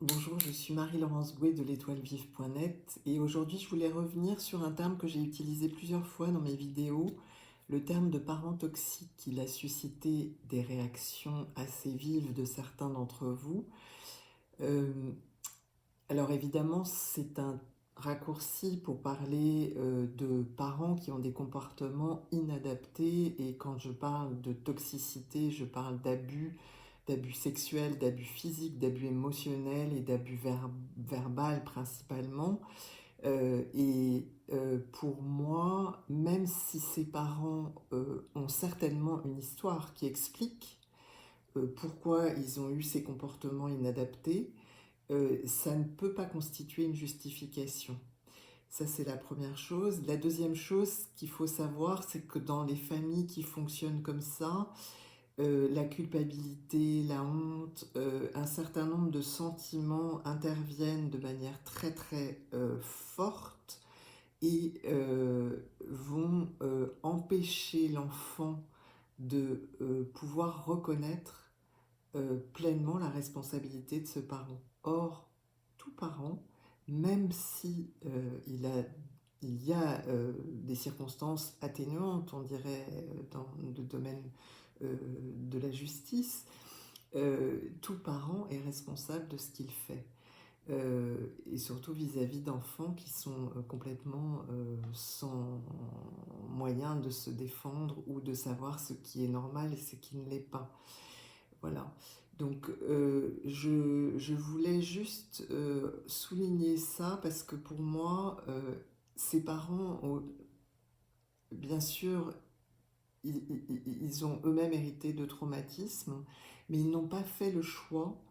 Bonjour, je suis Marie-Laurence Gouet de l'étoilevive.net et aujourd'hui je voulais revenir sur un terme que j'ai utilisé plusieurs fois dans mes vidéos, le terme de parent toxique. Il a suscité des réactions assez vives de certains d'entre vous. Euh, alors évidemment c'est un raccourci pour parler de parents qui ont des comportements inadaptés, et quand je parle de toxicité, je parle d'abus sexuels, d'abus physiques, d'abus émotionnels et d'abus verbal principalement. Pour moi, même si ces parents ont certainement une histoire qui explique pourquoi ils ont eu ces comportements inadaptés, ça ne peut pas constituer une justification. Ça, c'est la première chose. La deuxième chose qu'il faut savoir, c'est que dans les familles qui fonctionnent comme ça, la culpabilité, la honte, un certain nombre de sentiments interviennent de manière très très forte et vont empêcher l'enfant de pouvoir reconnaître pleinement la responsabilité de ce parent. Or, tout parent, même si il y a des circonstances atténuantes, on dirait, dans le domaine de la justice, tout parent est responsable de ce qu'il fait. Et surtout vis-à-vis d'enfants qui sont complètement sans moyen de se défendre ou de savoir ce qui est normal et ce qui ne l'est pas. Voilà. Donc je voulais juste souligner ça parce que pour moi, ces parents, bien sûr, ils ont eux-mêmes hérité de traumatismes, mais ils n'ont pas fait le choix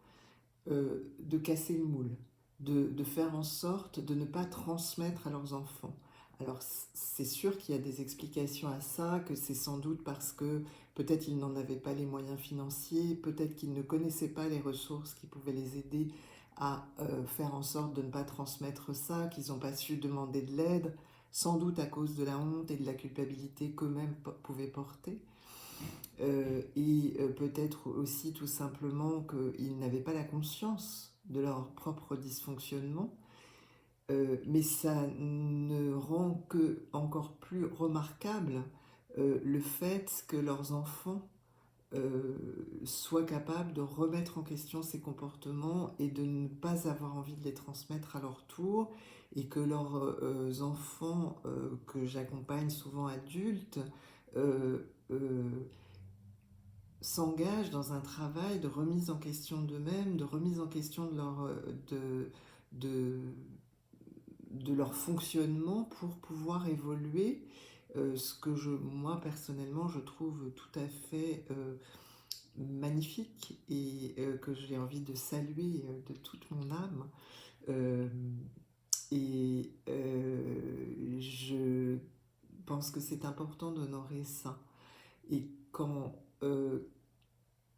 de casser le moule, de faire en sorte de ne pas transmettre à leurs enfants. Alors c'est sûr qu'il y a des explications à ça, que c'est sans doute parce que peut-être ils n'en avaient pas les moyens financiers, peut-être qu'ils ne connaissaient pas les ressources qui pouvaient les aider à faire en sorte de ne pas transmettre ça, qu'ils n'ont pas su demander de l'aide, sans doute à cause de la honte et de la culpabilité qu'eux-mêmes pouvaient porter. Peut-être aussi tout simplement qu'ils n'avaient pas la conscience de leur propre dysfonctionnement, mais ça ne rend que encore plus remarquable le fait que leurs enfants soient capables de remettre en question ces comportements et de ne pas avoir envie de les transmettre à leur tour, et que leurs enfants que j'accompagne, souvent adultes, euh, euh, s'engagent dans un travail de remise en question d'eux-mêmes, de remise en question de, de leur fonctionnement pour pouvoir évoluer, ce que moi personnellement je trouve tout à fait magnifique, et que j'ai envie de saluer de toute mon âme. Euh, je pense que c'est important d'honorer ça. Et qu'en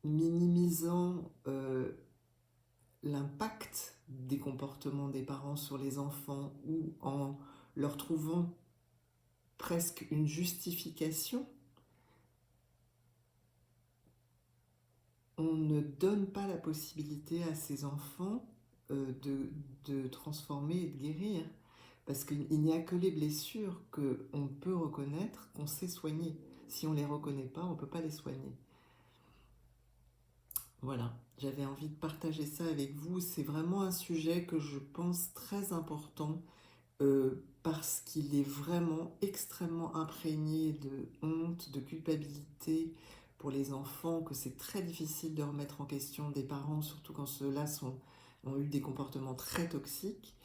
minimisant l'impact des comportements des parents sur les enfants, ou en leur trouvant presque une justification, on ne donne pas la possibilité à ces enfants de transformer et de guérir. Parce qu'il n'y a que les blessures qu'on peut reconnaître, qu'on sait soigner. Si on ne les reconnaît pas, on ne peut pas les soigner. Voilà, j'avais envie de partager ça avec vous. C'est vraiment un sujet que je pense très important, parce qu'il est vraiment extrêmement imprégné de honte, de culpabilité pour les enfants, que c'est très difficile de remettre en question des parents, surtout quand ceux-là ont eu des comportements très toxiques.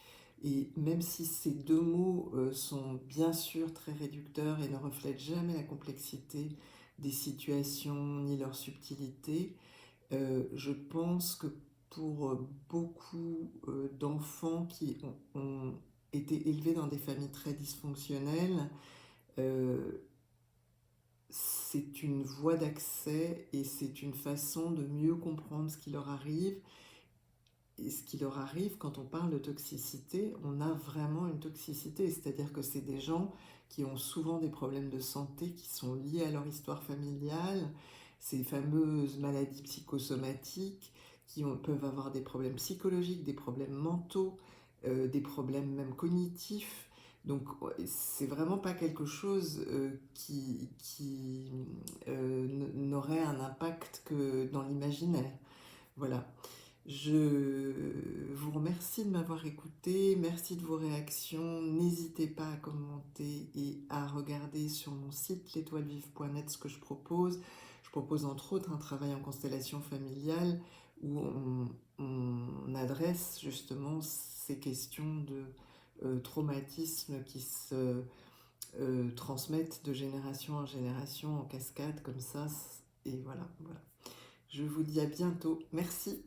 Et même si ces deux mots sont bien sûr très réducteurs et ne reflètent jamais la complexité des situations ni leur subtilité, je pense que pour beaucoup d'enfants qui ont été élevés dans des familles très dysfonctionnelles, euh, c'est une voie d'accès et c'est une façon de mieux comprendre ce qui leur arrive. Et ce qui leur arrive, quand on parle de toxicité, on a vraiment une toxicité, c'est-à-dire que c'est des gens qui ont souvent des problèmes de santé qui sont liés à leur histoire familiale, ces fameuses maladies psychosomatiques peuvent avoir des problèmes psychologiques, des problèmes mentaux, des problèmes même cognitifs. Donc c'est vraiment pas quelque chose qui n'aurait un impact que dans l'imaginaire. Voilà. Je vous remercie de m'avoir écouté, merci de vos réactions. N'hésitez pas à commenter et à regarder sur mon site l'étoilevive.net ce que je propose. Je propose entre autres un travail en constellation familiale où on adresse justement ces questions de traumatisme qui se transmettent de génération en génération en cascade comme ça. Et voilà, voilà. Je vous dis à bientôt. Merci.